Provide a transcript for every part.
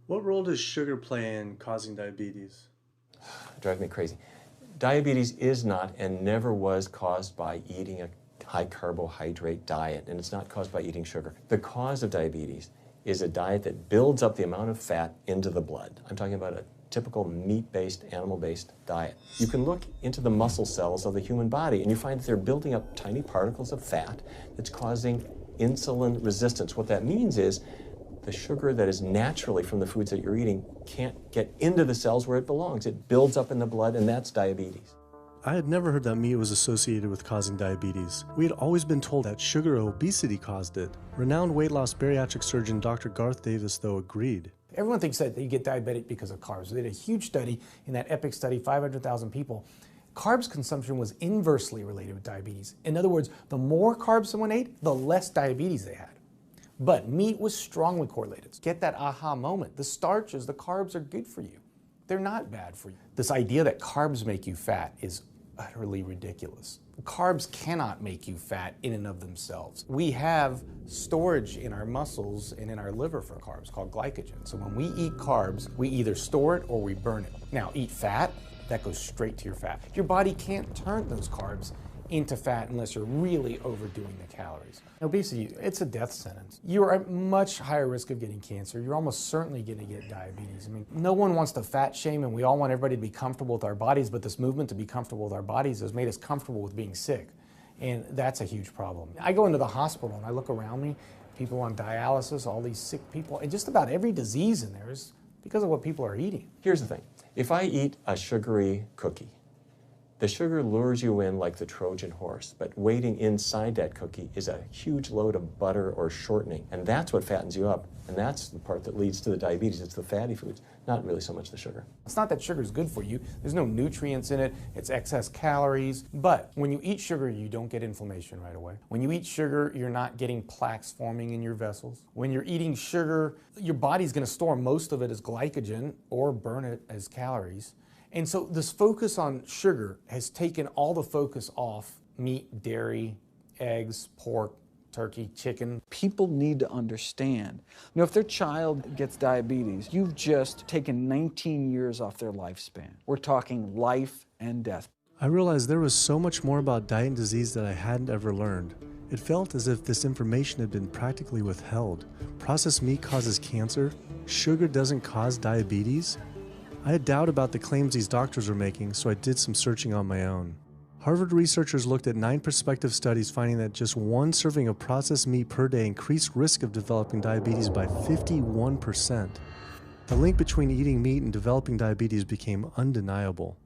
What role does sugar play in causing diabetes? Drives me crazy. Diabetes is not and never was caused by eating a high carbohydrate diet, and it's not caused by eating sugar. The cause of diabetes is a diet that builds up the amount of fat into the blood. I'm talking about a typical meat-based, animal-based diet. You can look into the muscle cells of the human body and you find that they're building up tiny particles of fat that's causing insulin resistance. What that means is the sugar that is naturally from the foods that you're eating can't get into the cells where it belongs. It builds up in the blood, and that's diabetes. I had never heard that meat was associated with causing diabetes. We had always been told that sugar or obesity caused it. Renowned weight loss bariatric surgeon Dr. Garth Davis, though, agreed. Everyone thinks that you get diabetic because of carbs. They did a huge study in that EPIC study, 500,000 people. Carbs consumption was inversely related with diabetes. In other words, the more carbs someone ate, the less diabetes they had. But meat was strongly correlated. Get that aha moment. The starches, the carbs are good for you. They're not bad for you. This idea that carbs make you fat is utterly ridiculous. Carbs cannot make you fat in and of themselves. We have storage in our muscles and in our liver for carbs called glycogen. So when we eat carbs, we either store it or we burn it. Now, eat fat, that goes straight to your fat. Your body can't turn those carbs into fat unless you're really overdoing the calories. Obesity, it's a death sentence. You're at much higher risk of getting cancer. You're almost certainly going to get diabetes. I mean, no one wants to fat shame, and we all want everybody to be comfortable with our bodies, but this movement to be comfortable with our bodies has made us comfortable with being sick, and that's a huge problem. I go into the hospital and I look around me, people on dialysis, all these sick people, and just about every disease in there is because of what people are eating. Here's the thing. If I eat a sugary cookie, the sugar lures you in like the Trojan horse, but waiting inside that cookie is a huge load of butter or shortening, and that's what fattens you up, and that's the part that leads to the diabetes. It's the fatty foods, not really so much the sugar. It's not that sugar is good for you. There's no nutrients in it. It's excess calories. But when you eat sugar, you don't get inflammation right away. When you eat sugar, you're not getting plaques forming in your vessels. When you're eating sugar, your body's going to store most of it as glycogen or burn it as calories. And so this focus on sugar has taken all the focus off meat, dairy, eggs, pork, turkey, chicken. People need to understand, if their child gets diabetes, you've just taken 19 years off their lifespan. We're talking life and death. I realized there was so much more about diet and disease that I hadn't ever learned. It felt as if this information had been practically withheld. Processed meat causes cancer. Sugar doesn't cause diabetes. I had doubt about the claims these doctors were making, so I did some searching on my own. Harvard researchers looked at 9 prospective studies finding that just one serving of processed meat per day increased risk of developing diabetes by 51%. The link between eating meat and developing diabetes became undeniable.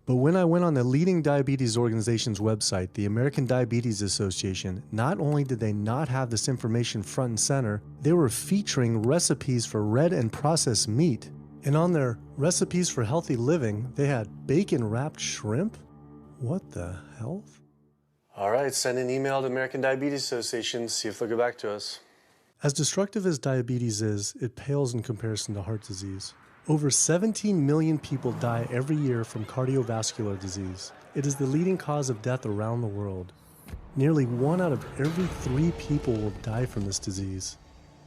But when I went on the leading diabetes organization's website, the American Diabetes Association, not only did they not have this information front and center, they were featuring recipes for red and processed meat. And on their recipes for healthy living, they had bacon-wrapped shrimp? What the hell? All right, send an email to American Diabetes Association, see if they'll get back to us. As destructive as diabetes is, it pales in comparison to heart disease. Over 17 million people die every year from cardiovascular disease. It is the leading cause of death around the world. Nearly 1 out of every 3 people will die from this disease.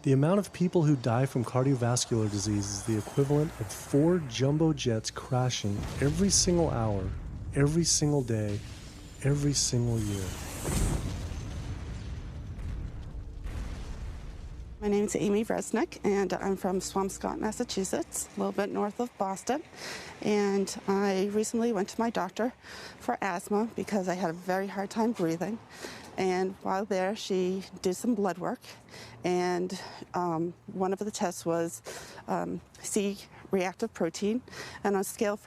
The amount of people who die from cardiovascular disease is the equivalent of 4 jumbo jets crashing every single hour, every single day, every single year. My name is Amy Resnick, and I'm from Swampscott, Massachusetts, a little bit north of Boston. And I recently went to my doctor for asthma because I had a very hard time breathing. And while there, she did some blood work, and one of the tests was C-reactive protein, and on a scale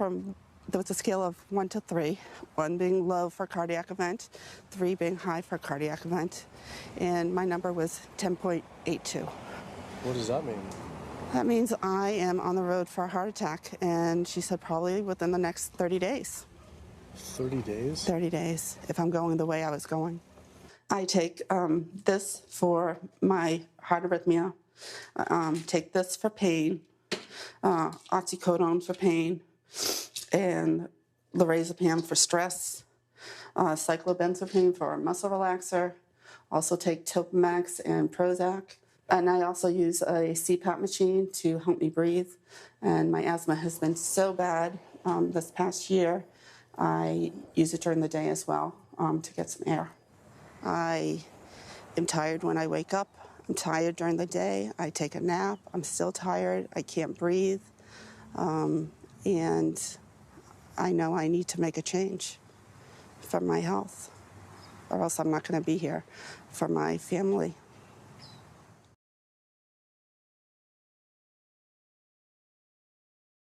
there was a scale of 1 to 3, 1 being low for cardiac event, 3 being high for cardiac event, and my number was 10.82. What does that mean? That means I am on the road for a heart attack, and she said probably within the next 30 days. 30 days? 30 days, if I'm going the way I was going. I take this for my heart arrhythmia, take this for pain, oxycodone for pain, and lorazepam for stress, cyclobenzaprine for muscle relaxer. Also take Topamax and Prozac. And I also use a CPAP machine to help me breathe. And my asthma has been so bad this past year, I use it during the day as well to get some air. I am tired when I wake up. I'm tired during the day. I take a nap. I'm still tired. I can't breathe. And I know I need to make a change for my health, or else I'm not going to be here for my family.